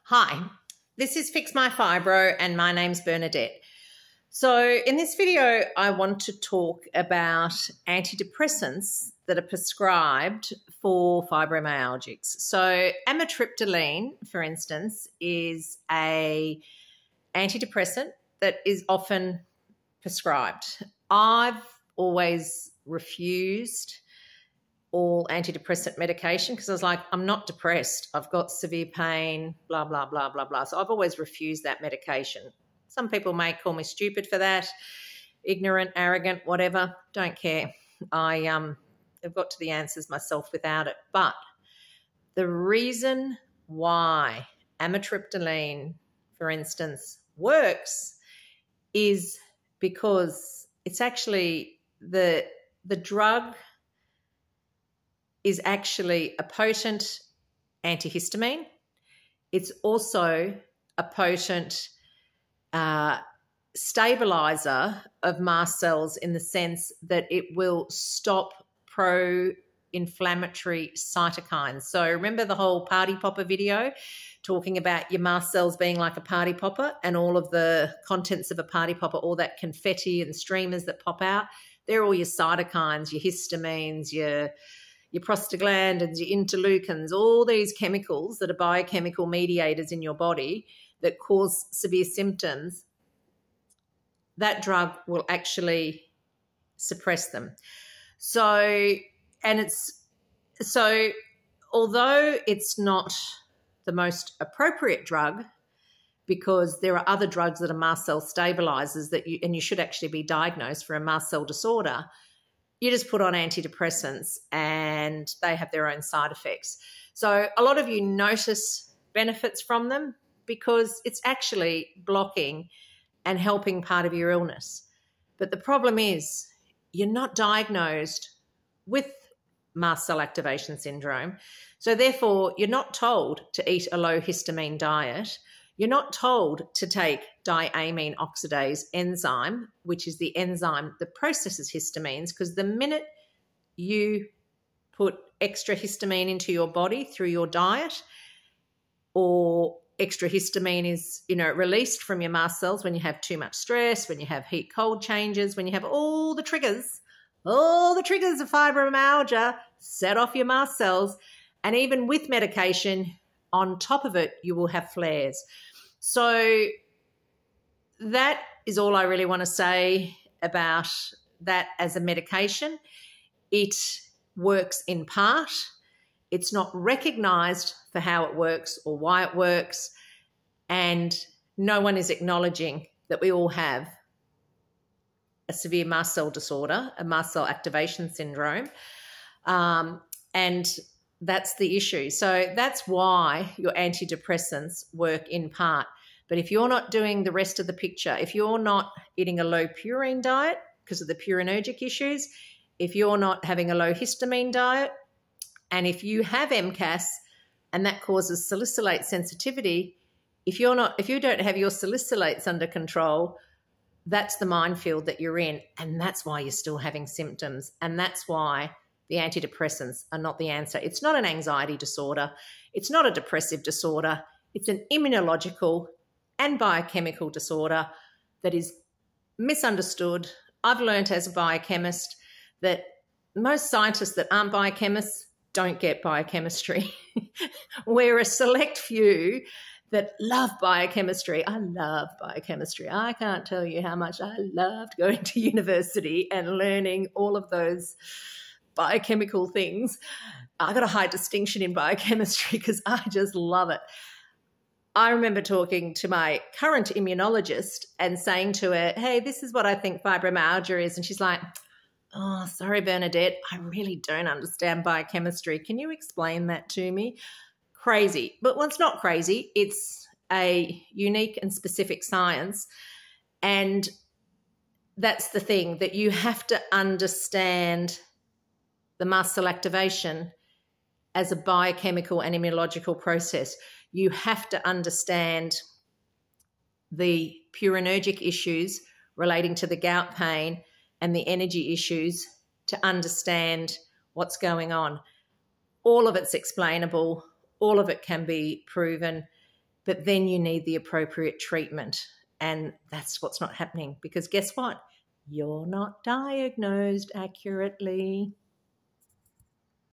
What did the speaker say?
Hi, this is Fix My Fibro and my name's Bernadette. So in this video, I want to talk about antidepressants that are prescribed for fibromyalgics. So amitriptyline, for instance, is an antidepressant that is often prescribed. I've always refused all antidepressant medication because I was like, I'm not depressed. I've got severe pain, blah, blah, blah, blah, blah. So I've always refused that medication. Some people may call me stupid for that, ignorant, arrogant, whatever. Don't care. I've got to the answers myself without it. But the reason why amitriptyline, for instance, works is because it's actually the drug is actually a potent antihistamine. It's also a potent stabilizer of mast cells in the sense that it will stop pro-inflammatory cytokines. So remember the whole party popper video talking about your mast cells being like a party popper and all of the contents of a party popper, all that confetti and streamers that pop out, they're all your cytokines, your histamines, your prostaglandins, your interleukins, all these chemicals that are biochemical mediators in your body that cause severe symptoms. That drug will actually suppress them. So although it's not the most appropriate drug, because there are other drugs that are mast cell stabilizers and you should actually be diagnosed for a mast cell disorder, you just put on antidepressants and they have their own side effects. So a lot of you notice benefits from them because it's actually blocking and helping part of your illness. But the problem is you're not diagnosed with mast cell activation syndrome. So therefore, you're not told to eat a low histamine diet. You're not told to take diamine oxidase enzyme, which is the enzyme that processes histamines, because the minute you put extra histamine into your body through your diet, or extra histamine is, released from your mast cells when you have too much stress, when you have heat-cold changes, when you have all the triggers of fibromyalgia set off your mast cells, and even with medication, on top of it, you will have flares. So that is all I really want to say about that as a medication. It works in part. It's not recognised for how it works or why it works, and no one is acknowledging that we all have a severe mast cell disorder, a mast cell activation syndrome, and that's the issue. So that's why your antidepressants work in part. But if you're not doing the rest of the picture, if you're not eating a low purine diet because of the purinergic issues, if you're not having a low histamine diet, and if you have MCAS and that causes salicylate sensitivity, if you don't have your salicylates under control, that's the minefield that you're in, and that's why you're still having symptoms, and that's why the antidepressants are not the answer. It's not an anxiety disorder. It's not a depressive disorder. It's an immunological and biochemical disorder that is misunderstood. I've learned as a biochemist that most scientists that aren't biochemists don't get biochemistry. We're a select few that love biochemistry. I love biochemistry. I can't tell you how much I loved going to university and learning all of those biochemical things. I got a high distinction in biochemistry because I just love it. I remember talking to my current immunologist and saying to her, hey, this is what I think fibromyalgia is. And she's like, oh, sorry, Bernadette, I really don't understand biochemistry. Can you explain that to me? Crazy. But well, it's not crazy. It's a unique and specific science. And that's the thing, that you have to understand the mast cell activation as a biochemical and immunological process. You have to understand the purinergic issues relating to the gout pain and the energy issues to understand what's going on. All of it's explainable. All of it can be proven. but then you need the appropriate treatment. And that's what's not happening, because guess what? You're not diagnosed accurately.